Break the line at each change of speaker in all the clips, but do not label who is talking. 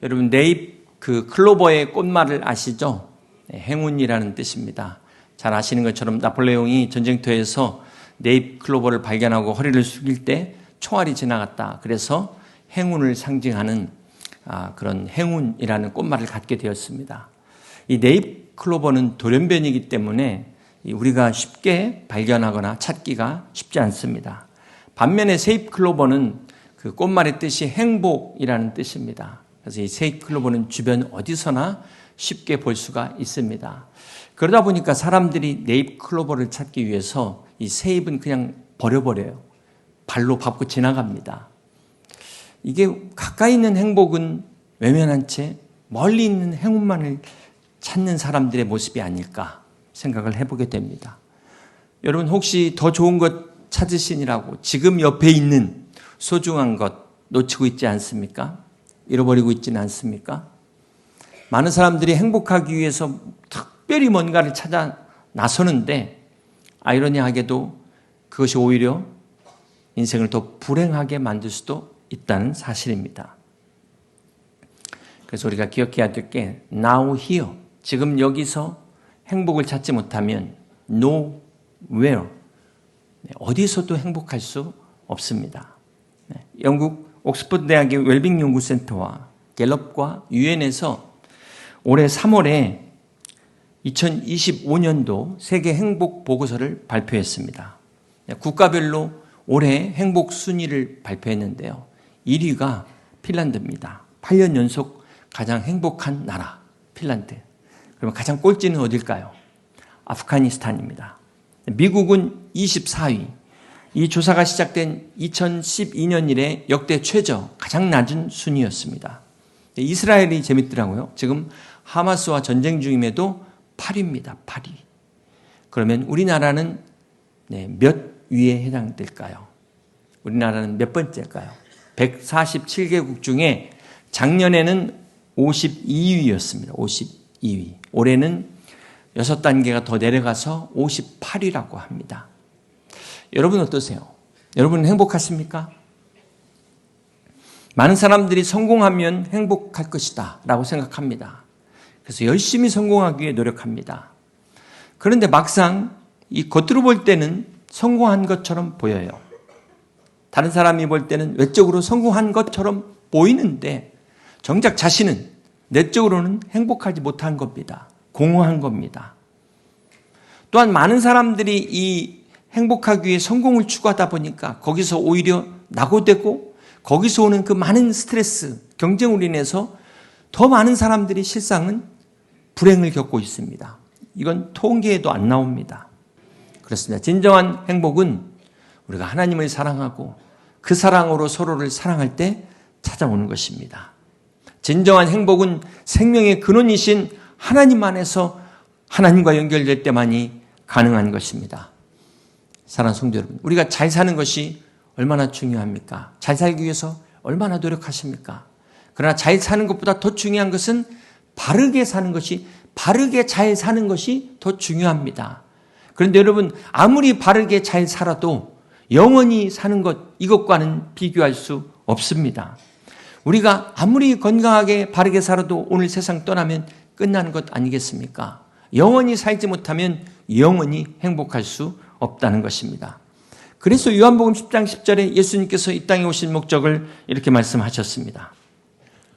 여러분 네잎 클로버의 꽃말을 아시죠? 행운이라는 뜻입니다. 잘 아시는 것처럼 나폴레옹이 전쟁터에서 네잎 클로버를 발견하고 허리를 숙일 때 총알이 지나갔다. 그래서 행운을 상징하는 그런 행운이라는 꽃말을 갖게 되었습니다. 이 네잎 클로버는 돌연변이기 때문에 우리가 쉽게 발견하거나 찾기가 쉽지 않습니다. 반면에 세잎 클로버는 그 꽃말의 뜻이 행복이라는 뜻입니다. 그래서 이 세잎 클로버는 주변 어디서나 쉽게 볼 수가 있습니다. 그러다 보니까 사람들이 네잎 클로버를 찾기 위해서 이 세잎은 그냥 버려버려요. 발로 밟고 지나갑니다. 이게 가까이 있는 행복은 외면한 채 멀리 있는 행운만을 찾는 사람들의 모습이 아닐까 생각을 해보게 됩니다. 여러분 혹시 더 좋은 것 찾으시느라고 지금 옆에 있는 소중한 것 놓치고 있지 않습니까? 잃어버리고 있지는 않습니까? 많은 사람들이 행복하기 위해서 특별히 뭔가를 찾아 나서는데 아이러니하게도 그것이 오히려 인생을 더 불행하게 만들 수도 있다는 사실입니다. 그래서 우리가 기억해야 될 게 now here, 지금 여기서 행복을 찾지 못하면 nowhere, 어디서도 행복할 수 없습니다. 영국 옥스퍼드 대학의 웰빙 연구센터와 갤럽과 유엔에서 올해 3월에 2025년도 세계 행복 보고서를 발표했습니다. 국가별로 올해 행복 순위를 발표했는데요. 1위가 핀란드입니다. 8년 연속 가장 행복한 나라 핀란드. 그러면 가장 꼴찌는 어딜까요? 아프가니스탄입니다. 미국은 24위. 이 조사가 시작된 2012년 이래 역대 최저 가장 낮은 순위였습니다. 이스라엘이 재밌더라고요. 지금 하마스와 전쟁 중임에도 8위입니다. 8위. 그러면 우리나라는 몇 위에 해당될까요? 우리나라는 몇 번째일까요? 147개국 중에 작년에는 52위였습니다. 52위. 올해는 6단계가 더 내려가서 58위라고 합니다. 여러분 어떠세요? 여러분은 행복하십니까? 많은 사람들이 성공하면 행복할 것이다 라고 생각합니다. 그래서 열심히 성공하기 위해 노력합니다. 그런데 막상 이 겉으로 볼 때는 성공한 것처럼 보여요. 다른 사람이 볼 때는 외적으로 성공한 것처럼 보이는데 정작 자신은 내적으로는 행복하지 못한 겁니다. 공허한 겁니다. 또한 많은 사람들이 이 행복하기 위해 성공을 추구하다 보니까 거기서 오히려 낙오되고 거기서 오는 그 많은 스트레스, 경쟁으로 인해서 더 많은 사람들이 실상은 불행을 겪고 있습니다. 이건 통계에도 안 나옵니다. 그렇습니다. 진정한 행복은 우리가 하나님을 사랑하고 그 사랑으로 서로를 사랑할 때 찾아오는 것입니다. 진정한 행복은 생명의 근원이신 하나님 안에서 하나님과 연결될 때만이 가능한 것입니다. 사랑하는 성도 여러분, 우리가 잘 사는 것이 얼마나 중요합니까? 잘 살기 위해서 얼마나 노력하십니까? 그러나 잘 사는 것보다 더 중요한 것은 바르게 사는 것이, 바르게 잘 사는 것이 더 중요합니다. 그런데 여러분, 아무리 바르게 잘 살아도 영원히 사는 것, 이것과는 비교할 수 없습니다. 우리가 아무리 건강하게 바르게 살아도 오늘 세상 떠나면 끝나는 것 아니겠습니까? 영원히 살지 못하면 영원히 행복할 수 없다는 것입니다. 그래서 요한복음 10장 10절에 예수님께서 이 땅에 오신 목적을 이렇게 말씀하셨습니다.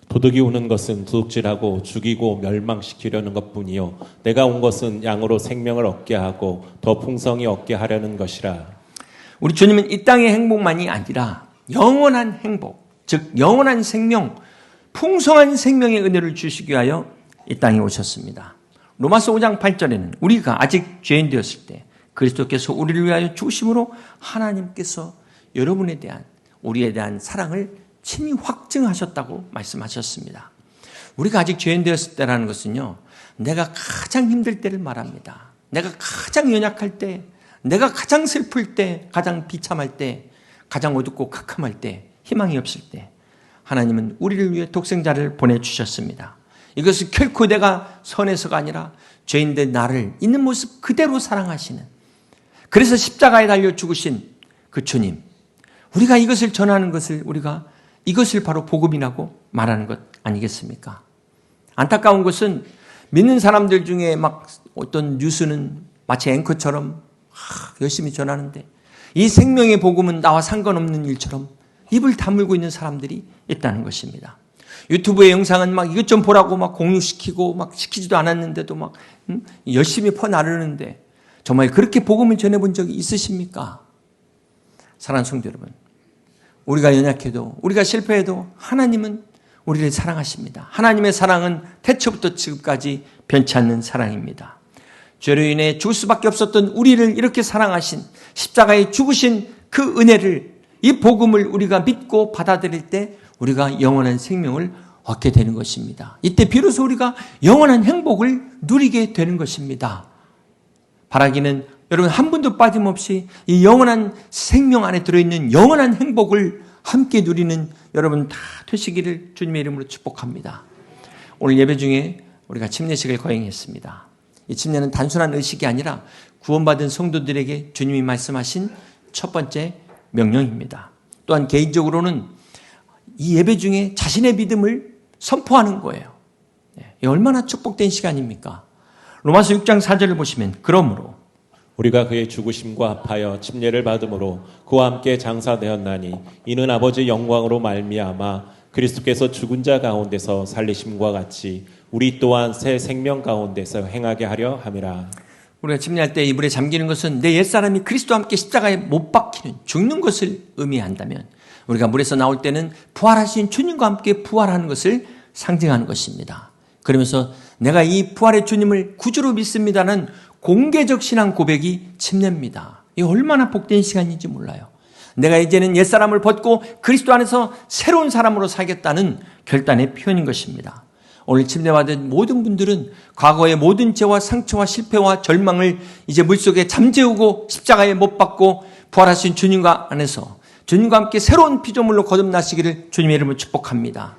도둑이 오는 것은 도둑질하고 죽이고 멸망시키려는 것뿐이요 내가 온 것은 양으로 생명을 얻게 하고 더 풍성히 얻게 하려는 것이라.
우리 주님은 이 땅의 행복만이 아니라 영원한 행복, 즉 영원한 생명, 풍성한 생명의 은혜를 주시기 위하여 이 땅에 오셨습니다. 로마서 5장 8절에는 우리가 아직 죄인 되었을 때 그리스도께서 우리를 위하여 죽으심으로 하나님께서 여러분에 대한, 우리에 대한 사랑을 친히 확증하셨다고 말씀하셨습니다. 우리가 아직 죄인 되었을 때라는 것은요, 내가 가장 힘들 때를 말합니다. 내가 가장 연약할 때, 내가 가장 슬플 때, 가장 비참할 때, 가장 어둡고 캄캄할 때, 희망이 없을 때 하나님은 우리를 위해 독생자를 보내주셨습니다. 이것은 결코 내가 선해서가 아니라 죄인된 나를 있는 모습 그대로 사랑하시는, 그래서 십자가에 달려 죽으신 그 주님, 우리가 이것을 전하는 것을, 우리가 이것을 바로 복음이라고 말하는 것 아니겠습니까? 안타까운 것은 믿는 사람들 중에 막 어떤 뉴스는 마치 앵커처럼 열심히 전하는데 이 생명의 복음은 나와 상관없는 일처럼 입을 다물고 있는 사람들이 있다는 것입니다. 유튜브의 영상은 막 이것 좀 보라고 막 공유시키고 막 시키지도 않았는데도 막 열심히 퍼나르는데 정말 그렇게 복음을 전해본 적이 있으십니까? 사랑하는 성도 여러분, 우리가 연약해도 우리가 실패해도 하나님은 우리를 사랑하십니다. 하나님의 사랑은 태초부터 지금까지 변치 않는 사랑입니다. 죄로 인해 죽을 수밖에 없었던 우리를 이렇게 사랑하신 십자가에 죽으신 그 은혜를, 이 복음을 우리가 믿고 받아들일 때 우리가 영원한 생명을 얻게 되는 것입니다. 이때 비로소 우리가 영원한 행복을 누리게 되는 것입니다. 바라기는 여러분 한 분도 빠짐없이 이 영원한 생명 안에 들어있는 영원한 행복을 함께 누리는 여러분 다 되시기를 주님의 이름으로 축복합니다. 오늘 예배 중에 우리가 침례식을 거행했습니다. 이 침례는 단순한 의식이 아니라 구원받은 성도들에게 주님이 말씀하신 첫 번째 명령입니다. 또한 개인적으로는 이 예배 중에 자신의 믿음을 선포하는 거예요. 얼마나 축복된 시간입니까? 로마서 6장 4절을 보시면 그러므로
우리가 그의 죽으심과 합하여 침례를 받음으로 그와 함께 장사되었나니 이는 아버지 영광으로 말미암아 그리스도께서 죽은 자 가운데서 살리심과 같이 우리 또한 새 생명 가운데서 행하게 하려 함이라.
우리가 침례할 때 이 물에 잠기는 것은 내 옛사람이 그리스도와 함께 십자가에 못 박히는 죽는 것을 의미한다면 우리가 물에서 나올 때는 부활하신 주님과 함께 부활하는 것을 상징하는 것입니다. 그러면서 내가 이 부활의 주님을 구주로 믿습니다는 공개적 신앙 고백이 침례입니다. 이 얼마나 복된 시간인지 몰라요. 내가 이제는 옛사람을 벗고 그리스도 안에서 새로운 사람으로 살겠다는 결단의 표현인 것입니다. 오늘 침례받은 모든 분들은 과거의 모든 죄와 상처와 실패와 절망을 이제 물속에 잠재우고 십자가에 못 박고 부활하신 주님과 안에서 주님과 함께 새로운 피조물로 거듭나시기를 주님의 이름으로 축복합니다.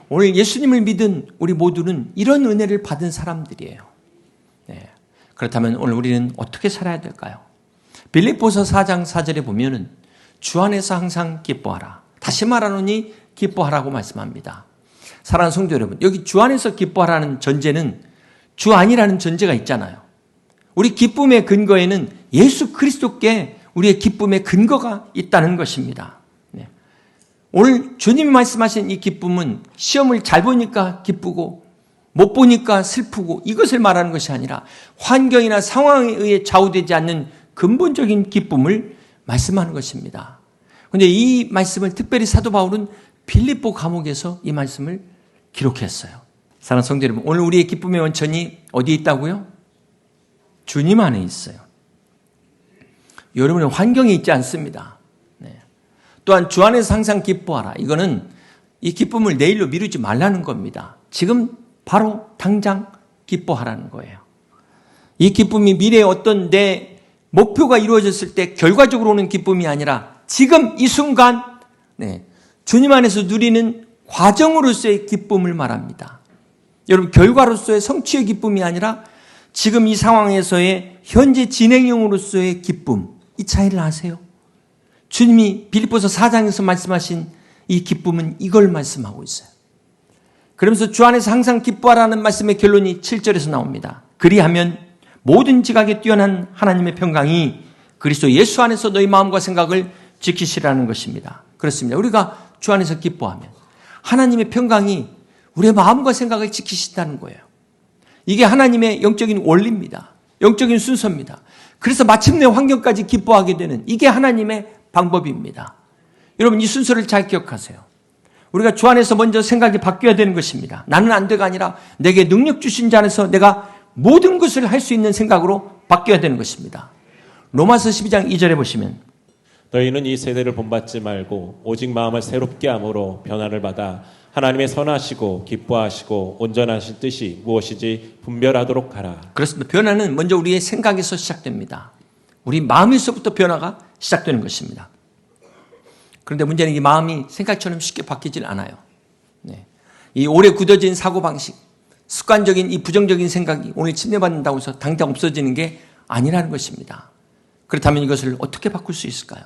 오늘 예수님을 믿은 우리 모두는 이런 은혜를 받은 사람들이에요. 네. 그렇다면 오늘 우리는 어떻게 살아야 될까요? 빌립보서 4장 4절에 보면은 주 안에서 항상 기뻐하라. 다시 말하노니 기뻐하라고 말씀합니다. 사랑하는 성도 여러분, 여기 주 안에서 기뻐하라는 전제는 주 안이라는 전제가 있잖아요. 우리 기쁨의 근거에는 예수 그리스도께 우리의 기쁨의 근거가 있다는 것입니다. 네. 오늘 주님이 말씀하신 이 기쁨은 시험을 잘 보니까 기쁘고 못 보니까 슬프고 이것을 말하는 것이 아니라 환경이나 상황에 의해 좌우되지 않는 근본적인 기쁨을 말씀하는 것입니다. 그런데 이 말씀을 특별히 사도 바울은 빌립보 감옥에서 이 말씀을 기록했어요. 사랑하는 성도 여러분, 오늘 우리의 기쁨의 원천이 어디에 있다고요? 주님 안에 있어요. 여러분의 환경에 있지 않습니다. 네. 또한 주 안에서 항상 기뻐하라. 이거는 이 기쁨을 내일로 미루지 말라는 겁니다. 지금 바로 당장 기뻐하라는 거예요. 이 기쁨이 미래에 어떤 내 목표가 이루어졌을 때 결과적으로 오는 기쁨이 아니라 지금 이 순간 주님 안에서 누리는 과정으로서의 기쁨을 말합니다. 여러분, 결과로서의 성취의 기쁨이 아니라 지금 이 상황에서의 현재 진행형으로서의 기쁨, 이 차이를 아세요? 주님이 빌립보서 4장에서 말씀하신 이 기쁨은 이걸 말씀하고 있어요. 그러면서 주 안에서 항상 기뻐하라는 말씀의 결론이 7절에서 나옵니다. 그리하면 모든 지각에 뛰어난 하나님의 평강이 그리스도 예수 안에서 너희 마음과 생각을 지키시라는 것입니다. 그렇습니다. 우리가 주 안에서 기뻐하면 하나님의 평강이 우리의 마음과 생각을 지키신다는 거예요. 이게 하나님의 영적인 원리입니다. 영적인 순서입니다. 그래서 마침내 환경까지 기뻐하게 되는 이게 하나님의 방법입니다. 여러분, 이 순서를 잘 기억하세요. 우리가 주 안에서 먼저 생각이 바뀌어야 되는 것입니다. 나는 안 돼가 아니라 내게 능력 주신 자 안에서 내가 모든 것을 할 수 있는 생각으로 바뀌어야 되는 것입니다. 로마서 12장 2절에 보시면
너희는 이 세대를 본받지 말고 오직 마음을 새롭게 함으로 변화를 받아 하나님의 선하시고 기뻐하시고 온전하신 뜻이 무엇이지 분별하도록 하라.
그렇습니다. 변화는 먼저 우리의 생각에서 시작됩니다. 우리 마음에서부터 변화가 시작되는 것입니다. 그런데 문제는 이 마음이 생각처럼 쉽게 바뀌질 않아요. 네. 이 오래 굳어진 사고방식, 습관적인 이 부정적인 생각이 오늘 침례받는다고 해서 당장 없어지는 게 아니라는 것입니다. 그렇다면 이것을 어떻게 바꿀 수 있을까요?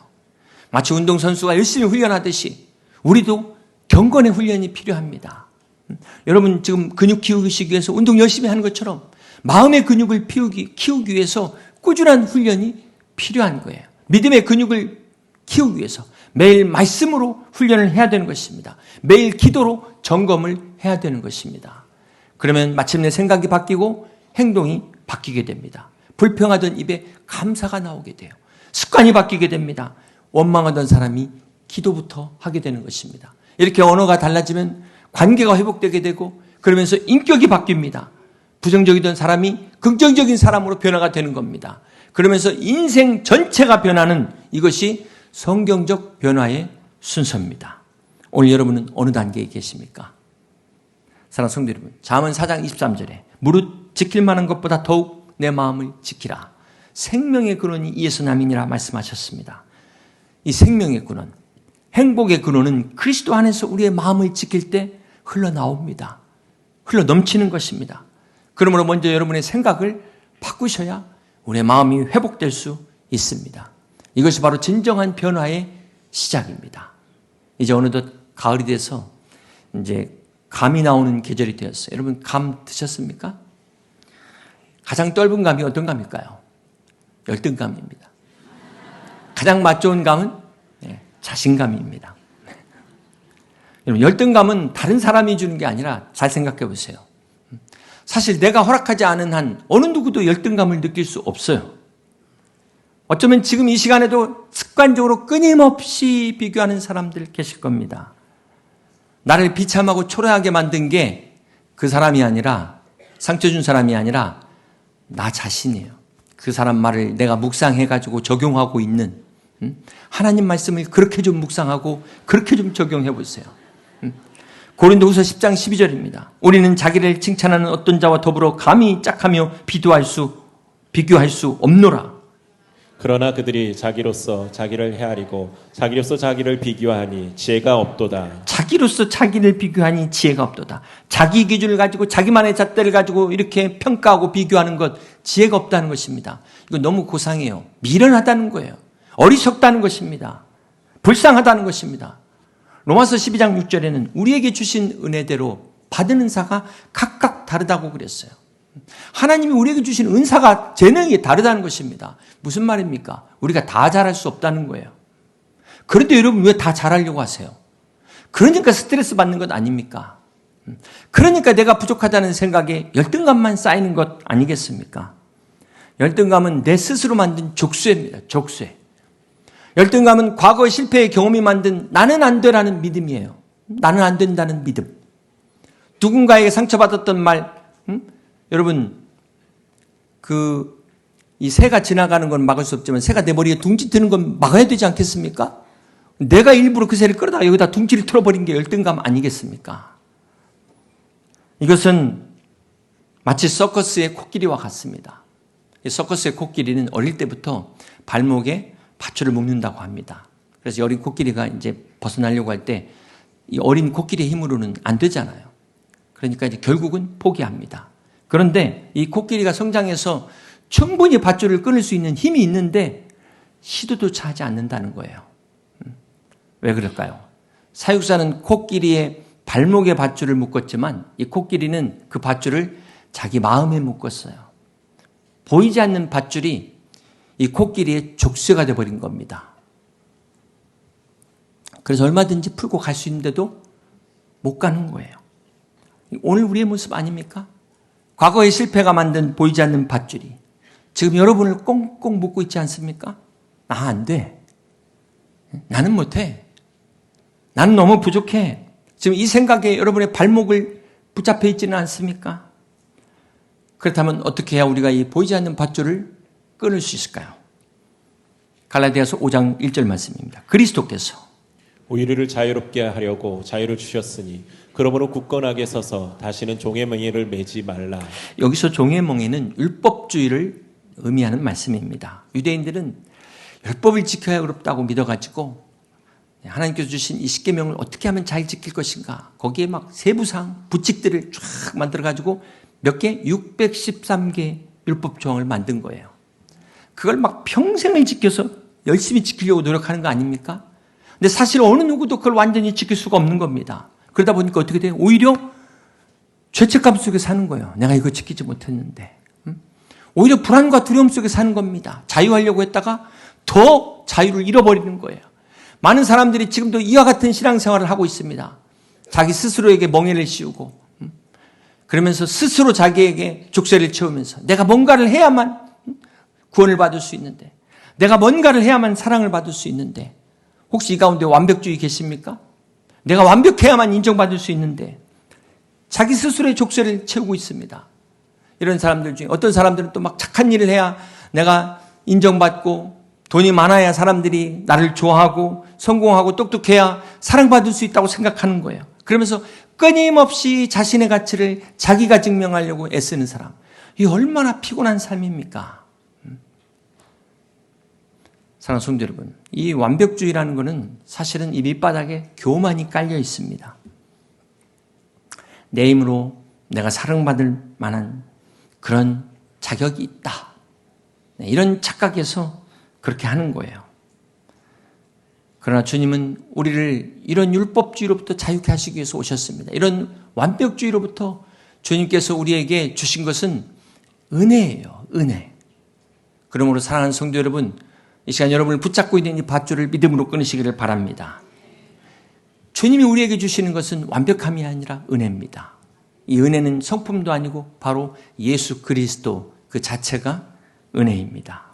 마치 운동선수가 열심히 훈련하듯이 우리도 경건의 훈련이 필요합니다. 여러분 지금 근육 키우기 위해서 운동 열심히 하는 것처럼 마음의 근육을 키우기 위해서 꾸준한 훈련이 필요한 거예요. 믿음의 근육을 키우기 위해서 매일 말씀으로 훈련을 해야 되는 것입니다. 매일 기도로 점검을 해야 되는 것입니다. 그러면 마침내 생각이 바뀌고 행동이 바뀌게 됩니다. 불평하던 입에 감사가 나오게 돼요. 습관이 바뀌게 됩니다. 원망하던 사람이 기도부터 하게 되는 것입니다. 이렇게 언어가 달라지면 관계가 회복되게 되고 그러면서 인격이 바뀝니다. 부정적이던 사람이 긍정적인 사람으로 변화가 되는 겁니다. 그러면서 인생 전체가 변하는 이것이 성경적 변화의 순서입니다. 오늘 여러분은 어느 단계에 계십니까? 사랑하는 성도 여러분, 잠언 4장 23절에 무릇 지킬 만한 것보다 더욱 내 마음을 지키라. 생명의 근원이 이에서 남이니라 말씀하셨습니다. 이 생명의 근원, 행복의 근원은 그리스도 안에서 우리의 마음을 지킬 때 흘러나옵니다. 흘러넘치는 것입니다. 그러므로 먼저 여러분의 생각을 바꾸셔야 우리의 마음이 회복될 수 있습니다. 이것이 바로 진정한 변화의 시작입니다. 이제 어느덧 가을이 돼서 이제 감이 나오는 계절이 되었어요. 여러분 감 드셨습니까? 가장 떫은 감이 어떤 감일까요? 열등감입니다. 가장 맛 좋은 감은 자신감입니다. 여러분 열등감은 다른 사람이 주는 게 아니라 잘 생각해 보세요. 사실 내가 허락하지 않은 한 어느 누구도 열등감을 느낄 수 없어요. 어쩌면 지금 이 시간에도 습관적으로 끊임없이 비교하는 사람들 계실 겁니다. 나를 비참하고 초라하게 만든 게 그 사람이 아니라, 상처 준 사람이 아니라 나 자신이에요. 그 사람 말을 내가 묵상해가지고 적용하고 있는, 하나님 말씀을 그렇게 좀 묵상하고 그렇게 좀 적용해 보세요. 고린도후서 10장 12절입니다. 우리는 자기를 칭찬하는 어떤 자와 더불어 감히 짝하며 비교할 수 없노라.
그러나 그들이 자기로서 자기를 헤아리고 자기로서 자기를 비교하니 지혜가 없도다.
자기로서 자기를 비교하니 지혜가 없도다. 자기 기준을 가지고 자기만의 잣대를 가지고 이렇게 평가하고 비교하는 것, 지혜가 없다는 것입니다. 이거 너무 고상해요. 미련하다는 거예요. 어리석다는 것입니다. 불쌍하다는 것입니다. 로마서 12장 6절에는 우리에게 주신 은혜대로 받은 은사가 각각 다르다고 그랬어요. 하나님이 우리에게 주신 은사가 재능이 다르다는 것입니다. 무슨 말입니까? 우리가 다 잘할 수 없다는 거예요. 그런데 여러분 왜 다 잘하려고 하세요? 그러니까 스트레스 받는 것 아닙니까? 그러니까 내가 부족하다는 생각에 열등감만 쌓이는 것 아니겠습니까? 열등감은 내 스스로 만든 족쇄입니다. 족쇄. 열등감은 과거의 실패의 경험이 만든 나는 안 되라는 믿음이에요. 나는 안 된다는 믿음. 누군가에게 상처받았던 말, 여러분, 이 새가 지나가는 건 막을 수 없지만 새가 내 머리에 둥지 트는 건 막아야 되지 않겠습니까? 내가 일부러 그 새를 끌어다가 여기다 둥지를 틀어버린 게 열등감 아니겠습니까? 이것은 마치 서커스의 코끼리와 같습니다. 이 서커스의 코끼리는 어릴 때부터 발목에 밧줄을 묶는다고 합니다. 그래서 어린 코끼리가 이제 벗어나려고 할 때 이 어린 코끼리의 힘으로는 안 되잖아요. 그러니까 이제 결국은 포기합니다. 그런데 이 코끼리가 성장해서 충분히 밧줄을 끊을 수 있는 힘이 있는데 시도조차 하지 않는다는 거예요. 왜 그럴까요? 사육사는 코끼리의 발목에 밧줄을 묶었지만 이 코끼리는 그 밧줄을 자기 마음에 묶었어요. 보이지 않는 밧줄이 이 코끼리의 족쇄가 되어버린 겁니다. 그래서 얼마든지 풀고 갈 수 있는데도 못 가는 거예요. 오늘 우리의 모습 아닙니까? 과거의 실패가 만든 보이지 않는 밧줄이 지금 여러분을 꽁꽁 묶고 있지 않습니까? 나 안 돼. 나는 못해. 나는 너무 부족해. 지금 이 생각에 여러분의 발목을 붙잡혀 있지는 않습니까? 그렇다면 어떻게 해야 우리가 이 보이지 않는 밧줄을 끊을 수 있을까요? 갈라디아서 5장 1절 말씀입니다. 그리스도께서
우리를 자유롭게 하려고 자유를 주셨으니 그러므로 굳건하게 서서 다시는 종의 멍에를 매지 말라.
여기서 종의 멍에는 율법주의를 의미하는 말씀입니다. 유대인들은 율법을 지켜야 어렵다고 믿어가지고 하나님께서 주신 이 십계명을 어떻게 하면 잘 지킬 것인가, 거기에 막 세부상 부칙들을 쫙 만들어가지고 몇 개? 613개 율법 조항을 만든 거예요. 그걸 막 평생을 지켜서 열심히 지키려고 노력하는 거 아닙니까? 근데 사실 어느 누구도 그걸 완전히 지킬 수가 없는 겁니다. 그러다 보니까 어떻게 돼요? 오히려 죄책감 속에 사는 거예요. 내가 이거 지키지 못했는데. 오히려 불안과 두려움 속에 사는 겁니다. 자유하려고 했다가 더 자유를 잃어버리는 거예요. 많은 사람들이 지금도 이와 같은 신앙생활을 하고 있습니다. 자기 스스로에게 멍에를 씌우고 그러면서 스스로 자기에게 족쇄를 채우면서 내가 뭔가를 해야만 구원을 받을 수 있는데, 내가 뭔가를 해야만 사랑을 받을 수 있는데, 혹시 이 가운데 완벽주의 계십니까? 내가 완벽해야만 인정받을 수 있는데 자기 스스로의 족쇄를 채우고 있습니다. 이런 사람들 중에 어떤 사람들은 또 막 착한 일을 해야 내가 인정받고 돈이 많아야 사람들이 나를 좋아하고 성공하고 똑똑해야 사랑받을 수 있다고 생각하는 거예요. 그러면서 끊임없이 자신의 가치를 자기가 증명하려고 애쓰는 사람. 이게 얼마나 피곤한 삶입니까? 사랑하는 성도 여러분, 이 완벽주의라는 것은 사실은 이 밑바닥에 교만이 깔려 있습니다. 내 힘으로 내가 사랑받을 만한 그런 자격이 있다. 이런 착각에서 그렇게 하는 거예요. 그러나 주님은 우리를 이런 율법주의로부터 자유케 하시기 위해서 오셨습니다. 이런 완벽주의로부터 주님께서 우리에게 주신 것은 은혜예요. 은혜. 그러므로 사랑하는 성도 여러분, 이 시간 여러분을 붙잡고 있는 이 밧줄을 믿음으로 끊으시기를 바랍니다. 주님이 우리에게 주시는 것은 완벽함이 아니라 은혜입니다. 이 은혜는 성품도 아니고 바로 예수 그리스도 그 자체가 은혜입니다.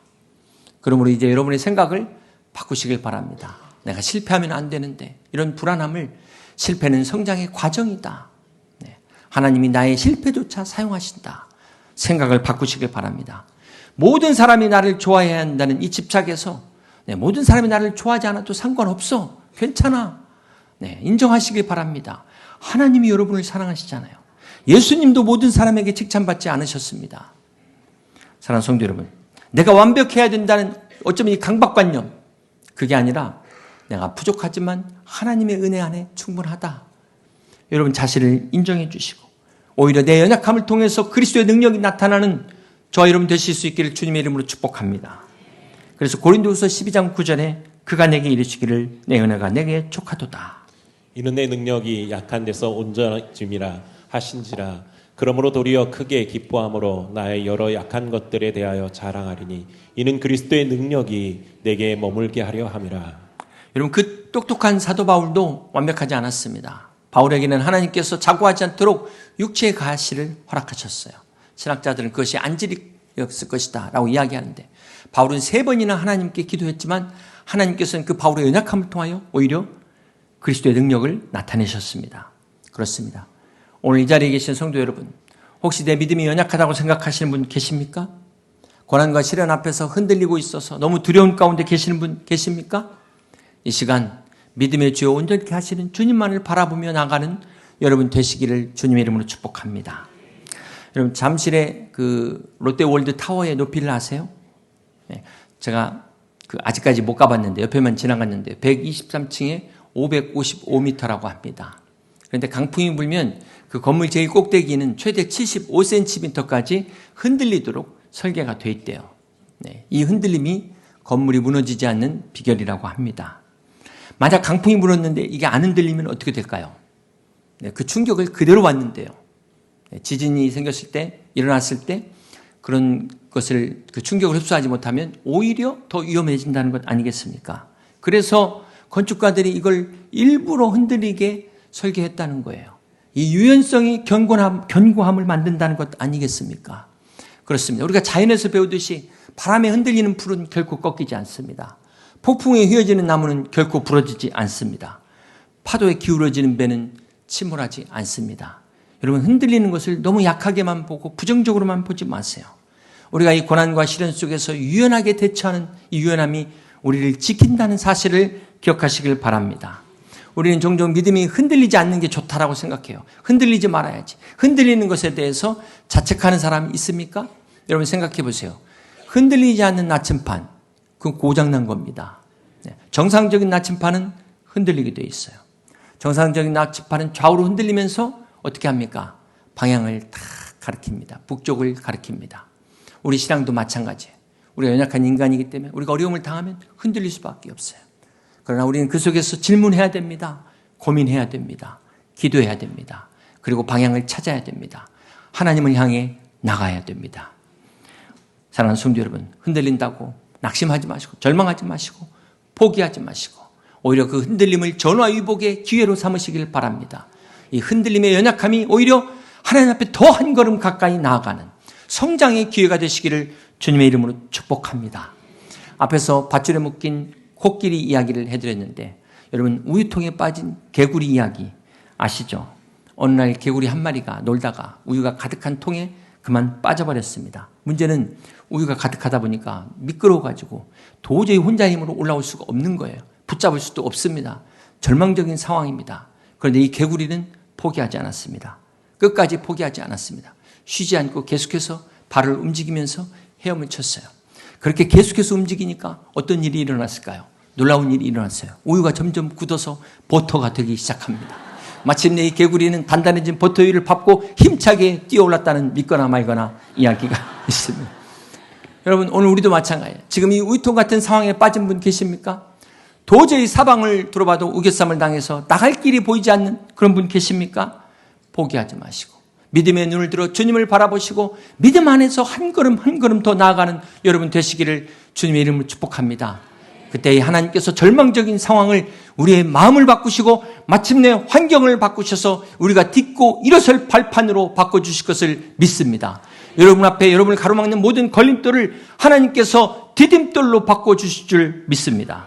그러므로 이제 여러분의 생각을 바꾸시길 바랍니다. 내가 실패하면 안 되는데, 이런 불안함을, 실패는 성장의 과정이다. 하나님이 나의 실패조차 사용하신다. 생각을 바꾸시길 바랍니다. 모든 사람이 나를 좋아해야 한다는 이 집착에서 모든 사람이 나를 좋아하지 않아도 상관없어. 괜찮아. 인정하시길 바랍니다. 하나님이 여러분을 사랑하시잖아요. 예수님도 모든 사람에게 칭찬받지 않으셨습니다. 사랑하는 성도 여러분, 내가 완벽해야 된다는 어쩌면 이 강박관념, 그게 아니라 내가 부족하지만 하나님의 은혜 안에 충분하다. 여러분 자신을 인정해 주시고 오히려 내 연약함을 통해서 그리스도의 능력이 나타나는 저와 여러분 되실 수 있기를 주님의 이름으로 축복합니다. 그래서 고린도후서 12장 9절에 그가 내게 이르시기를 내 은혜가 내게 족하도다.
이는 내 능력이 약한 데서 온전함이라 하신지라. 그러므로 도리어 크게 기뻐함으로 나의 여러 약한 것들에 대하여 자랑하리니 이는 그리스도의 능력이 내게 머물게 하려 함이라.
여러분 그 똑똑한 사도 바울도 완벽하지 않았습니다. 바울에게는 하나님께서 자고하지 않도록 육체의 가시를 허락하셨어요. 신학자들은 그것이 안질이었을 것이다 라고 이야기하는데, 바울은 3번이나 하나님께 기도했지만 하나님께서는 그 바울의 연약함을 통하여 오히려 그리스도의 능력을 나타내셨습니다. 그렇습니다. 오늘 이 자리에 계신 성도 여러분, 혹시 내 믿음이 연약하다고 생각하시는 분 계십니까? 고난과 시련 앞에서 흔들리고 있어서 너무 두려운 가운데 계시는 분 계십니까? 이 시간 믿음의 주여 온전케 하시는 주님만을 바라보며 나가는 여러분 되시기를 주님의 이름으로 축복합니다. 여러분 잠실의 그 롯데월드 타워의 높이를 아세요? 제가 아직까지 못 가봤는데 옆에만 지나갔는데 123층에 555m라고 합니다. 그런데 강풍이 불면 그 건물 제일 꼭대기는 최대 75cm까지 흔들리도록 설계가 돼 있대요. 이 흔들림이 건물이 무너지지 않는 비결이라고 합니다. 만약 강풍이 불었는데 이게 안 흔들리면 어떻게 될까요? 그 충격을 그대로 받는데요. 지진이 생겼을 때, 일어났을 때 그런 것을 그 충격을 흡수하지 못하면 오히려 더 위험해진다는 것 아니겠습니까? 그래서 건축가들이 이걸 일부러 흔들리게 설계했다는 거예요. 이 유연성이 견고함을 만든다는 것 아니겠습니까? 그렇습니다. 우리가 자연에서 배우듯이 바람에 흔들리는 풀은 결코 꺾이지 않습니다. 폭풍에 휘어지는 나무는 결코 부러지지 않습니다. 파도에 기울어지는 배는 침몰하지 않습니다. 여러분 흔들리는 것을 너무 약하게만 보고 부정적으로만 보지 마세요. 우리가 이 고난과 시련 속에서 유연하게 대처하는 이 유연함이 우리를 지킨다는 사실을 기억하시길 바랍니다. 우리는 종종 믿음이 흔들리지 않는 게 좋다라고 생각해요. 흔들리지 말아야지. 흔들리는 것에 대해서 자책하는 사람이 있습니까? 여러분 생각해 보세요. 흔들리지 않는 나침반, 그건 고장난 겁니다. 정상적인 나침반은 흔들리게 되어 있어요. 정상적인 나침반은 좌우로 흔들리면서 어떻게 합니까? 방향을 딱 가리킵니다. 북쪽을 가리킵니다. 우리 신앙도 마찬가지예요. 우리가 연약한 인간이기 때문에 우리가 어려움을 당하면 흔들릴 수밖에 없어요. 그러나 우리는 그 속에서 질문해야 됩니다. 고민해야 됩니다. 기도해야 됩니다. 그리고 방향을 찾아야 됩니다. 하나님을 향해 나가야 됩니다. 사랑하는 성도 여러분, 흔들린다고 낙심하지 마시고 절망하지 마시고 포기하지 마시고 오히려 그 흔들림을 전화위복의 기회로 삼으시길 바랍니다. 이 흔들림의 연약함이 오히려 하나님 앞에 더 한 걸음 가까이 나아가는 성장의 기회가 되시기를 주님의 이름으로 축복합니다. 앞에서 밧줄에 묶인 코끼리 이야기를 해드렸는데 여러분, 우유통에 빠진 개구리 이야기 아시죠? 어느 날 개구리 한 마리가 놀다가 우유가 가득한 통에 그만 빠져버렸습니다. 문제는 우유가 가득하다 보니까 미끄러워가지고 도저히 혼자 힘으로 올라올 수가 없는 거예요. 붙잡을 수도 없습니다. 절망적인 상황입니다. 그런데 이 개구리는 포기하지 않았습니다. 끝까지 포기하지 않았습니다. 쉬지 않고 계속해서 발을 움직이면서 헤엄을 쳤어요. 그렇게 계속해서 움직이니까 어떤 일이 일어났을까요? 놀라운 일이 일어났어요. 우유가 점점 굳어서 버터가 되기 시작합니다. 마침내 이 개구리는 단단해진 버터위를 밟고 힘차게 뛰어올랐다는 믿거나 말거나 이야기가 있습니다. 여러분, 오늘 우리도 마찬가지예요. 지금 이 우유통 같은 상황에 빠진 분 계십니까? 도저히 사방을 둘러봐도 우겨쌈을 당해서 나갈 길이 보이지 않는 그런 분 계십니까? 포기하지 마시고 믿음의 눈을 들어 주님을 바라보시고 믿음 안에서 한 걸음 한 걸음 더 나아가는 여러분 되시기를 주님의 이름으로 축복합니다. 그때 하나님께서 절망적인 상황을 우리의 마음을 바꾸시고 마침내 환경을 바꾸셔서 우리가 딛고 일어설 발판으로 바꿔주실 것을 믿습니다. 여러분 앞에 여러분을 가로막는 모든 걸림돌을 하나님께서 디딤돌로 바꿔주실 줄 믿습니다.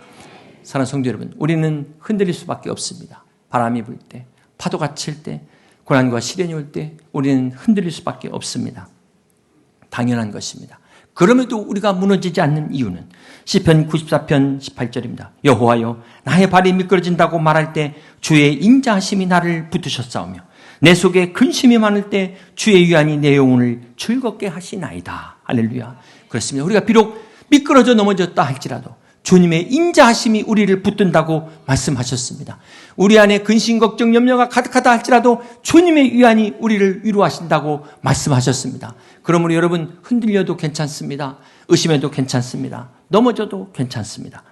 사랑하는 성도 여러분, 우리는 흔들릴 수밖에 없습니다. 바람이 불 때, 파도가 칠 때, 고난과 시련이 올 때 우리는 흔들릴 수밖에 없습니다. 당연한 것입니다. 그럼에도 우리가 무너지지 않는 이유는 시편 94편 18절입니다. 여호와여, 나의 발이 미끄러진다고 말할 때 주의 인자하심이 나를 붙드셨사오며 내 속에 근심이 많을 때 주의 위안이 내 영혼을 즐겁게 하시나이다. 할렐루야. 그렇습니다. 우리가 비록 미끄러져 넘어졌다 할지라도 주님의 인자하심이 우리를 붙든다고 말씀하셨습니다. 우리 안에 근심, 걱정, 염려가 가득하다 할지라도 주님의 위안이 우리를 위로하신다고 말씀하셨습니다. 그러므로 여러분, 흔들려도 괜찮습니다. 의심해도 괜찮습니다. 넘어져도 괜찮습니다.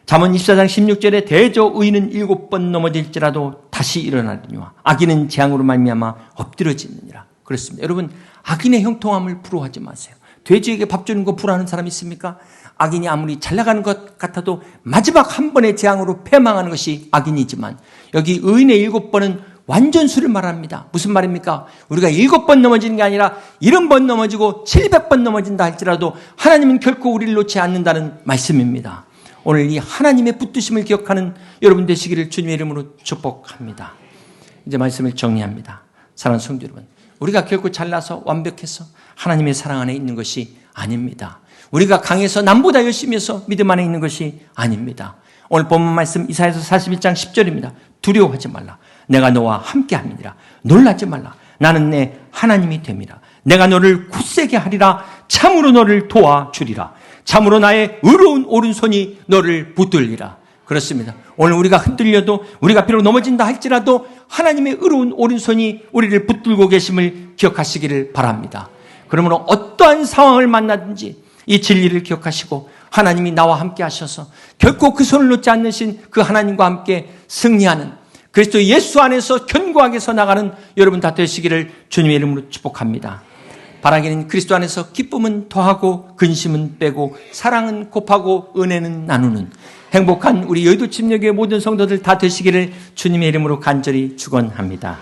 잠언 24장 16절에 대저 의인은 7번 넘어질지라도 다시 일어나리니와 악인은 재앙으로 말미암아 엎드러지느니라. 그렇습니다. 여러분, 악인의 형통함을 부러워하지 마세요. 돼지에게 밥 주는 거 부러워하는 사람 있습니까? 악인이 아무리 잘 나가는 것 같아도 마지막 한 번의 재앙으로 패망하는 것이 악인이지만 여기 의인의 7번은 완전수를 말합니다. 무슨 말입니까? 우리가 7번 넘어지는 게 아니라 70번 넘어지고 700번 넘어진다 할지라도 하나님은 결코 우리를 놓지 않는다는 말씀입니다. 오늘 이 하나님의 붙드심을 기억하는 여러분 되시기를 주님의 이름으로 축복합니다. 이제 말씀을 정리합니다. 사랑하는 성도 여러분, 우리가 결코 잘나서 완벽해서 하나님의 사랑 안에 있는 것이 아닙니다. 우리가 강해서 남보다 열심히 해서 믿음 안에 있는 것이 아닙니다. 오늘 본문 말씀 이사야서 41장 10절입니다. 두려워하지 말라. 내가 너와 함께함이니라. 놀라지 말라. 나는 내 하나님이 됨이라. 내가 너를 굳세게 하리라. 참으로 너를 도와주리라. 참으로 나의 의로운 오른손이 너를 붙들리라. 그렇습니다. 오늘 우리가 흔들려도 우리가 비록 넘어진다 할지라도 하나님의 의로운 오른손이 우리를 붙들고 계심을 기억하시기를 바랍니다. 그러므로 어떠한 상황을 만나든지 이 진리를 기억하시고 하나님이 나와 함께 하셔서 결코 그 손을 놓지 않으신 그 하나님과 함께 승리하는 그리스도 예수 안에서 견고하게 서 나가는 여러분 다 되시기를 주님의 이름으로 축복합니다. 바라기는 그리스도 안에서 기쁨은 더하고 근심은 빼고 사랑은 곱하고 은혜는 나누는 행복한 우리 여의도 침례교회 모든 성도들 다 되시기를 주님의 이름으로 간절히 축원합니다.